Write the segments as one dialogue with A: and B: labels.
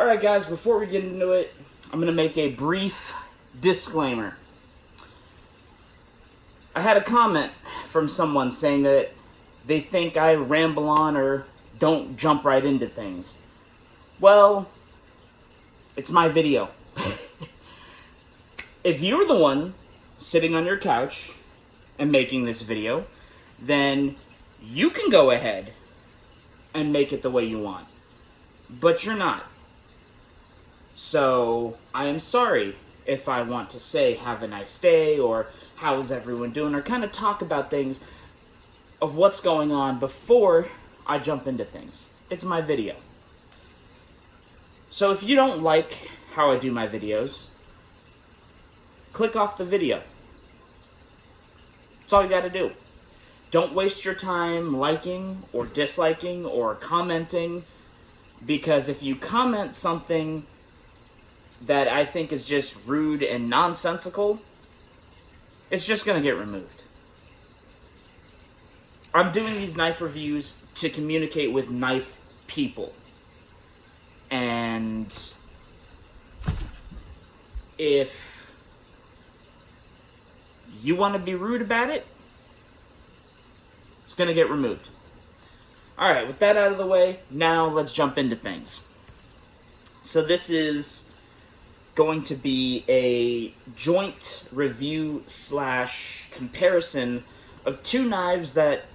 A: Alright guys, before we get into it, I'm going to make a brief disclaimer. I had a comment from someone saying that they think I ramble on or don't jump right into things. Well, it's my video. If you're the one sitting on your couch and making this video, then you can go ahead and make it the way you want. But you're not. So, I am sorry if I want to say have a nice day or how's everyone doing or kind of talk about things of what's going on before I jump into things. It's my video. So if you don't like how I do my videos, click off the video. That's all you gotta do. Don't waste your time liking or disliking or commenting, because if you comment something that I think is just rude and nonsensical, it's just going to get removed. I'm doing these knife reviews to communicate with knife people. And if you want to be rude about it, it's going to get removed. Alright, with that out of the way, now let's jump into things. So this is going to be a joint review / comparison of two knives that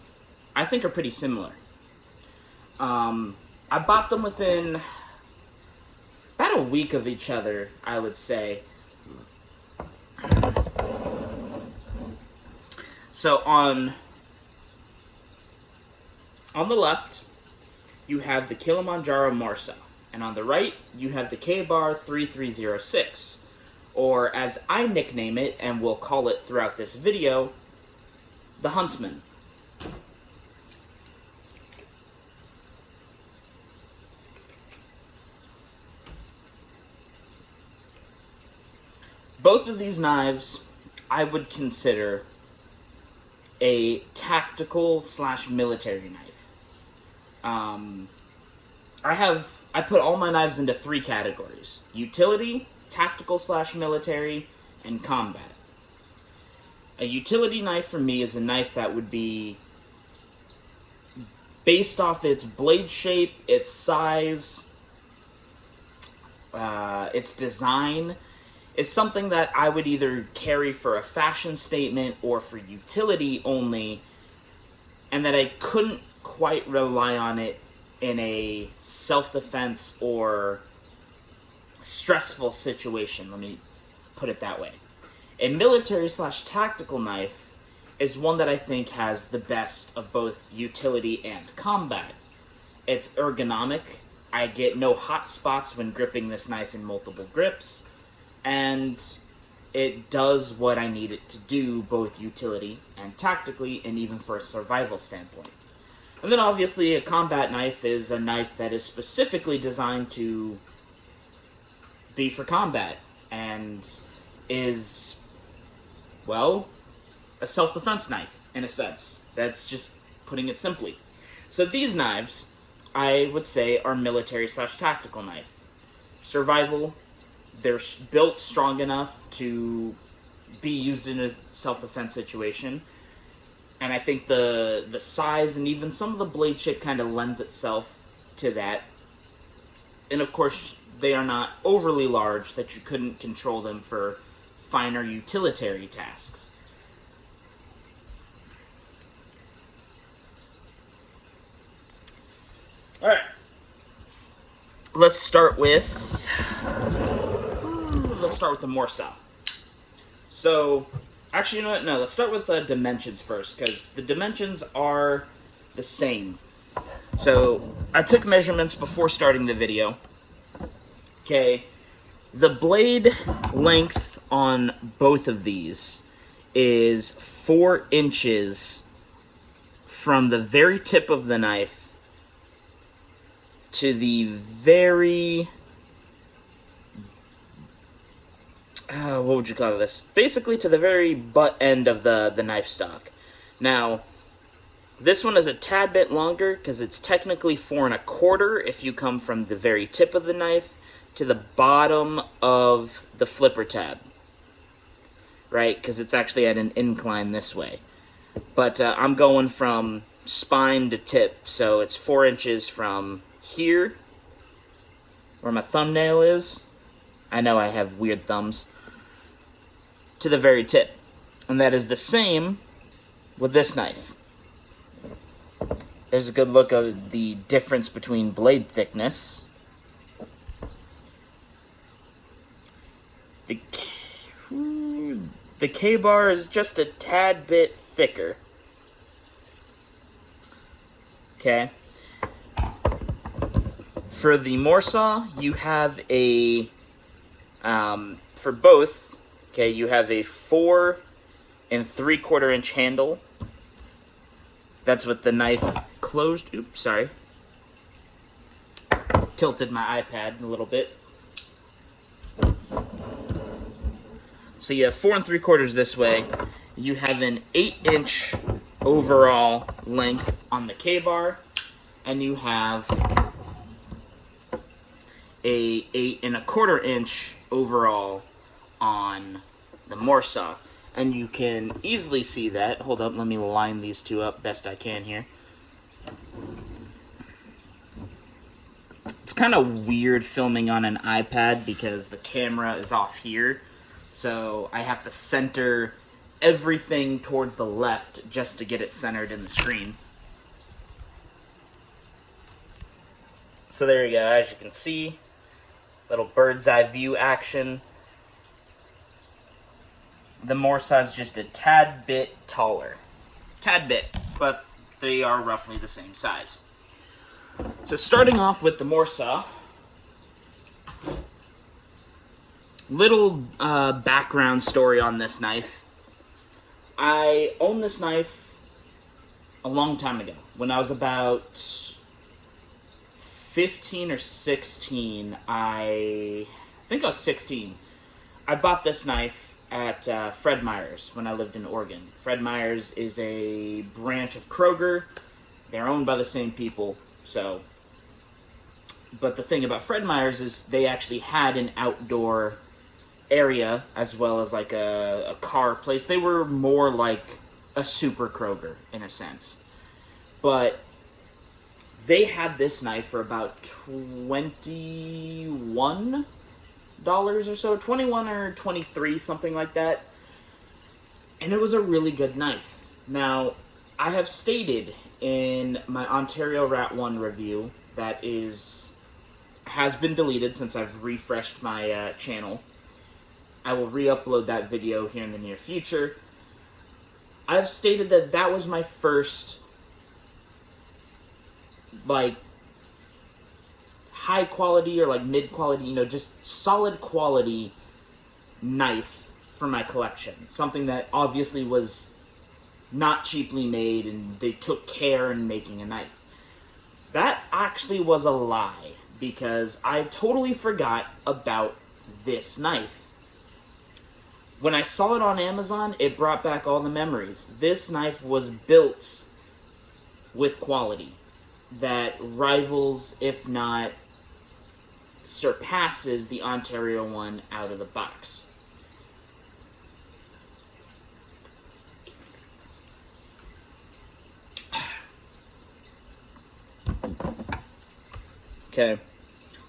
A: I think are pretty similar. I bought them within about a week of each other, I would say. So on the left, you have the Kilimanjaro morsa. And on the right, you have the K-Bar 3306, or as I nickname it, and will call it throughout this video, the Huntsman. Both of these knives, I would consider a tactical / military knife. I put all my knives into 3 categories: utility, tactical / military, and combat. A utility knife for me is a knife that would be based off its blade shape, its size, its design, is something that I would either carry for a fashion statement or for utility only, and that I couldn't quite rely on it in a self-defense or stressful situation, let me put it that way. A military / tactical knife is one that I think has the best of both utility and combat. It's ergonomic. I get no hot spots when gripping this knife in multiple grips, and it does what I need it to do, both utility and tactically, and even for a survival standpoint. And then obviously a combat knife is a knife that is specifically designed to be for combat, and is, well, a self-defense knife, in a sense. That's just putting it simply. So these knives, I would say, are military / tactical knife. Survival, they're built strong enough to be used in a self-defense situation. And I think the size and even some of the blade shape kind of lends itself to that. And of course, they are not overly large that you couldn't control them for finer utilitarian tasks. Alright. Let's start with the morsa. So, actually, you know what? No, let's start with dimensions first, because the dimensions are the same. So, I took measurements before starting the video. Okay, the blade length on both of these is 4 inches from the very tip of the knife to the very... what would you call this? Basically to the very butt end of the knife stock. Now, this one is a tad bit longer because it's technically 4 1/4 if you come from the very tip of the knife to the bottom of the flipper tab, right? Because it's actually at an incline this way. But I'm going from spine to tip, so it's 4 inches from here, where my thumbnail is. I know I have weird thumbs. To the very tip. And that is the same with this knife. There's a good look at the difference between blade thickness. The K-bar is just a tad bit thicker. Okay. For the morsa, you have a, for both, okay, you have a 4 3/4 inch handle. That's with the knife closed. Oops, sorry. Tilted my iPad a little bit. So you have 4 3/4 this way. You have an 8-inch overall length on the K-bar, and you have a 8 1/4 inch overall on the morsa. And you can easily see that. Hold up, let me line these two up best I can here. It's kind of weird filming on an iPad because the camera is off here. So I have to center everything towards the left just to get it centered in the screen. So there you go, as you can see, little bird's eye view action. The morsa is just a tad bit taller. Tad bit, but they are roughly the same size. So starting off with the morsa, little background story on this knife. I owned this knife a long time ago. When I was about 15 or 16, I think I was 16. I bought this knife at Fred Meyer's when I lived in Oregon. Fred Meyer's is a branch of Kroger. They're owned by the same people, so. But the thing about Fred Meyer's is they actually had an outdoor area as well as like a car place. They were more like a super Kroger in a sense. But they had this knife for about $21 or so, 21 or 23, something like that. And it was a really good knife. Now, I have stated in my Ontario Rat 1 review that has been deleted since I've refreshed my channel. I will re-upload that video here in the near future. I've stated that that was my first, like, high quality or like mid quality, just solid quality knife for my collection. Something that obviously was not cheaply made and they took care in making a knife. That actually was a lie because I totally forgot about this knife. When I saw it on Amazon, it brought back all the memories. This knife was built with quality that rivals, if not surpasses, the Ontario one out of the box. Okay,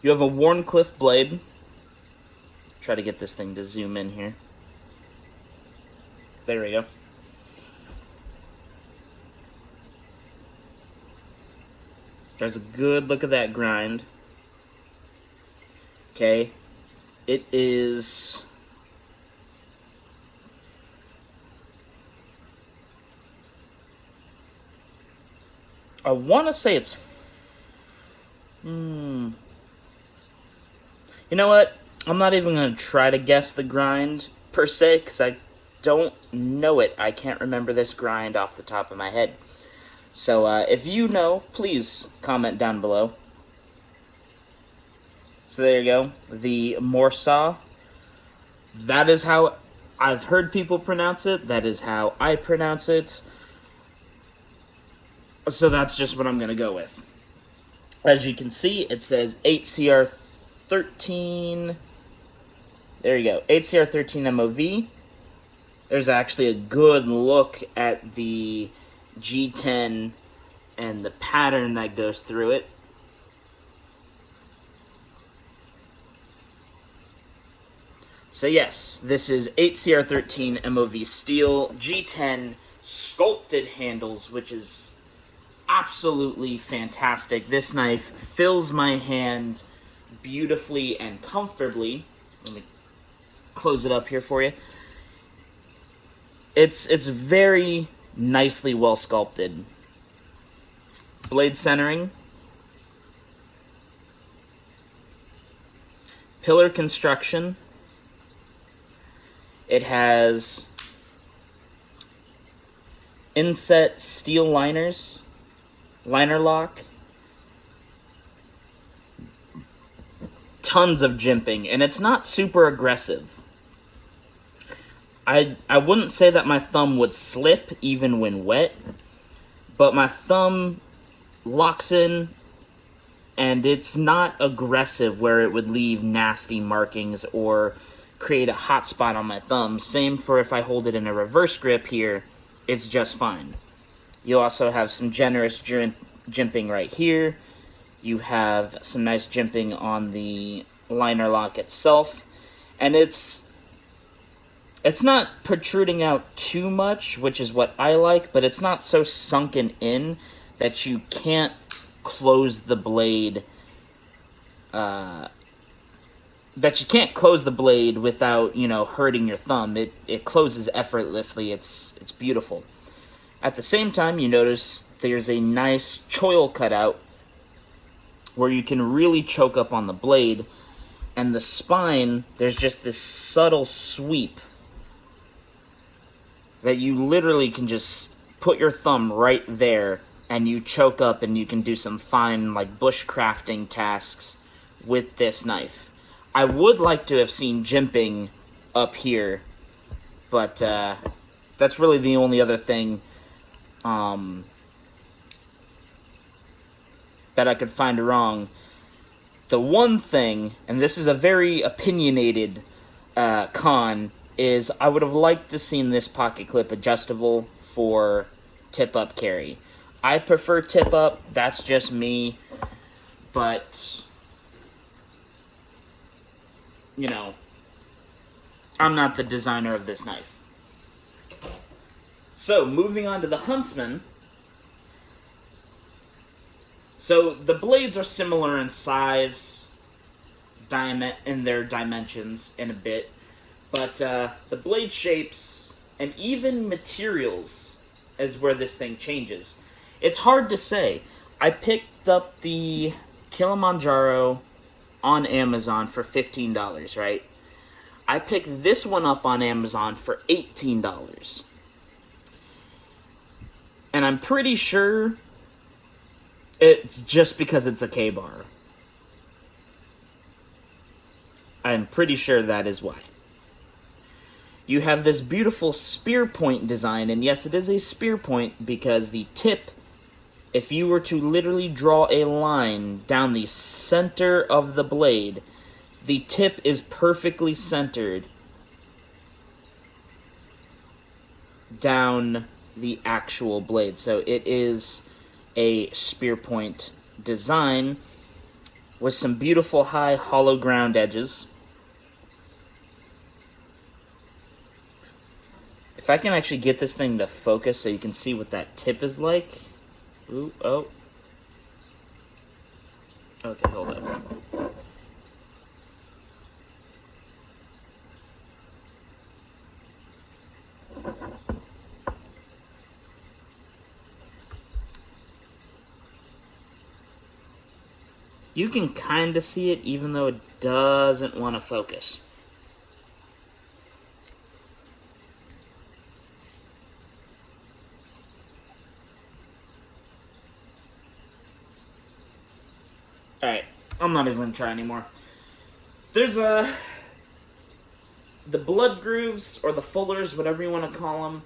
A: you have a Warncliffe blade. Try to get this thing to zoom in here. There we go. There's a good look at that grind. Okay, it is I want to say it's you know what? I'm not even going to try to guess the grind per se because I don't know it. I can't remember this grind off the top of my head. So if you know, please comment down below. So there you go, the morsa. That is how I've heard people pronounce it. That is how I pronounce it. So that's just what I'm going to go with. As you can see, it says 8CR30 13. There you go. 8CR13 MOV. There's actually a good look at the G10 and the pattern that goes through it. So yes, this is 8CR13 MOV steel, G10 sculpted handles, which is absolutely fantastic. This knife fills my hand beautifully and comfortably. Let me close it up here for you. It's very nicely well sculpted. Blade centering. Pillar construction. It has inset steel liners, liner lock, tons of jimping, and it's not super aggressive. I wouldn't say that my thumb would slip even when wet, but my thumb locks in, and it's not aggressive where it would leave nasty markings or create a hot spot on my thumb. Same for if I hold it in a reverse grip here, it's just fine. You also have some generous jimping right here. You have some nice jimping on the liner lock itself, and it's not protruding out too much, which is what I like, but it's not so sunken in that you can't close the blade without, hurting your thumb. It closes effortlessly. It's beautiful. At the same time, you notice there's a nice choil cutout where you can really choke up on the blade, and the spine, there's just this subtle sweep that you literally can just put your thumb right there and you choke up, and you can do some fine bushcrafting tasks with this knife. I would like to have seen jimping up here, but that's really the only other thing that I could find wrong. The one thing, and this is a very opinionated con, is I would have liked to seen this pocket clip adjustable for tip-up carry. I prefer tip-up, that's just me, but I'm not the designer of this knife. So, moving on to the Huntsman. So, the blades are similar in size, in their dimensions in a bit, but the blade shapes and even materials is where this thing changes. It's hard to say. I picked up the Kilimanjaro on Amazon for $15, right? I picked this one up on Amazon for $18. And I'm pretty sure it's just because it's a K-bar. I'm pretty sure that is why. You have this beautiful spear point design, and yes, it is a spear point because the tip, if you were to literally draw a line down the center of the blade, the tip is perfectly centered down the actual blade. So it is a spear point design with some beautiful high hollow ground edges. If I can actually get this thing to focus so you can see what that tip is like. Ooh, oh. Okay, hold up. You can kind of see it even though it doesn't want to focus. Alright, I'm not even going to try anymore. There's the blood grooves, or the fullers, whatever you want to call them.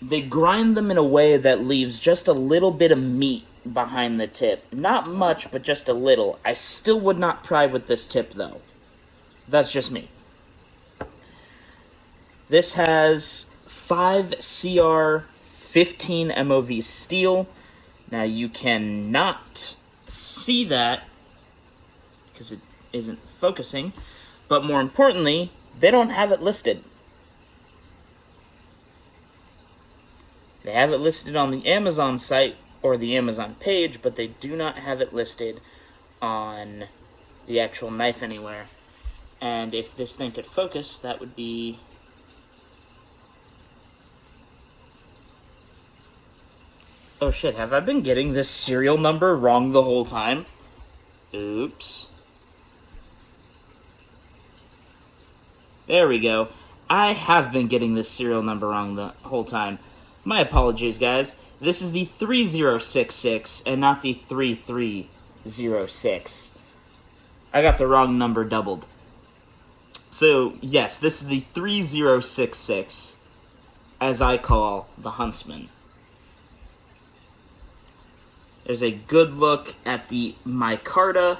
A: they grind them in a way that leaves just a little bit of meat behind the tip. Not much, but just a little. I still would not pry with this tip, though. That's just me. This has 5 CR 15 MOV steel. Now, you cannot see that because it isn't focusing, but more importantly, they don't have it listed. They have it listed on the Amazon site or the Amazon page, but they do not have it listed on the actual knife anywhere. And if this thing could focus, that would be... Oh shit, have I been getting this serial number wrong the whole time? Oops. There we go. I have been getting this serial number wrong the whole time. My apologies, guys. This is the 3066 and not the 3306. I got the wrong number doubled. So, yes, this is the 3066, as I call the Huntsman. There's a good look at the micarta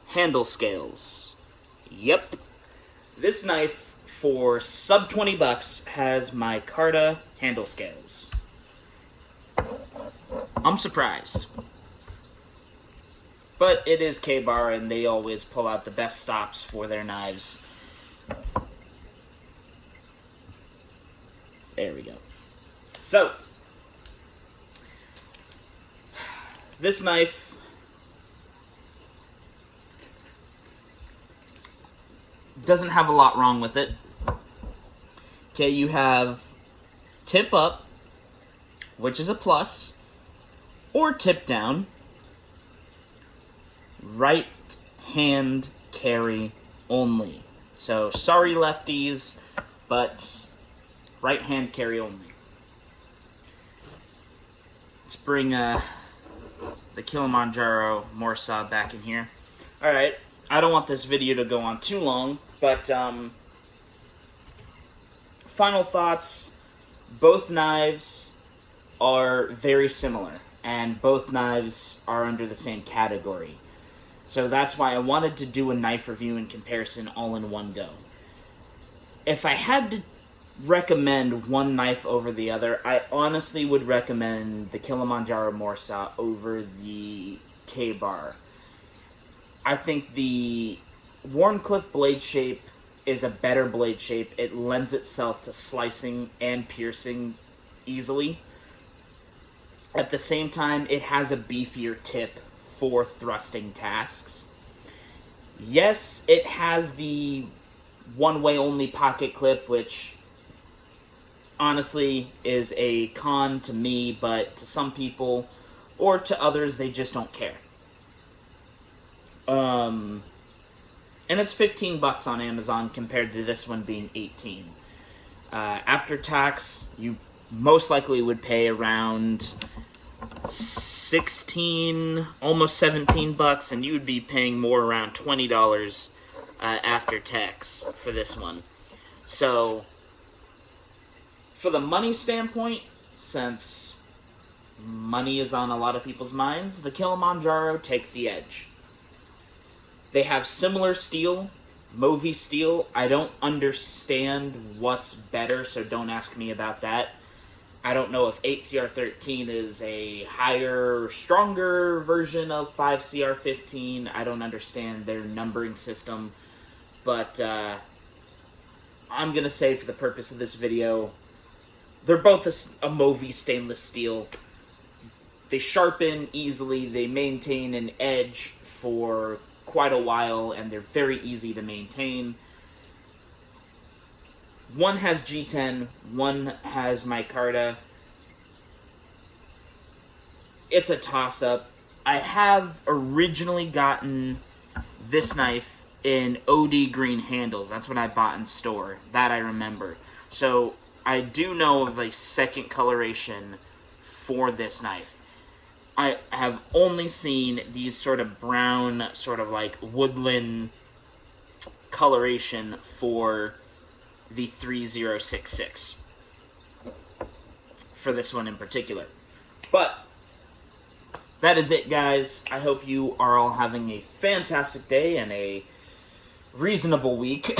A: handle scales. Yep. This knife, for sub $20, has micarta handle scales. I'm surprised. But it is K-Bar, and they always pull out the best stops for their knives. There we go. So, this knife doesn't have a lot wrong with it. Okay, you have tip up, which is a plus, or tip down, right hand carry only. So, sorry lefties, but right hand carry only. Let's bring the Kilimanjaro morsa back in here. Alright, I don't want this video to go on too long, but final thoughts. Both knives are very similar, and both knives are under the same category. So that's why I wanted to do a knife review and comparison all in one go. If I had to recommend one knife over the other, I honestly would recommend the Kilimanjaro morsa over the K-Bar. I think the Wharncliffe blade shape is a better blade shape. It lends itself to slicing and piercing easily. At the same time, it has a beefier tip for thrusting tasks. Yes, it has the one-way only pocket clip, which honestly is a con to me, but to some people, or to others, they just don't care. And it's $15 on Amazon compared to this one being $18. After tax, you most likely would pay around $16, almost $17, and you would be paying more around $20 after tax for this one. So, for the money standpoint, since money is on a lot of people's minds, the Kilimanjaro takes the edge. They have similar steel, Movi steel. I don't understand what's better, so don't ask me about that. I don't know if 8CR13 is a higher, stronger version of 5CR15. I don't understand their numbering system. But I'm going to say for the purpose of this video, they're both a Movi stainless steel. They sharpen easily. They maintain an edge for quite a while, and they're very easy to maintain. One has G10, one has micarta. It's a toss-up. I have originally gotten this knife in OD green handles. That's what I bought in store. That I remember. So I do know of a second coloration for this knife. I have only seen these sort of brown, sort of like woodland coloration for the 3066. for this one in particular. But that is it, guys. I hope you are all having a fantastic day and a reasonable week.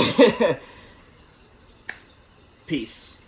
A: Peace.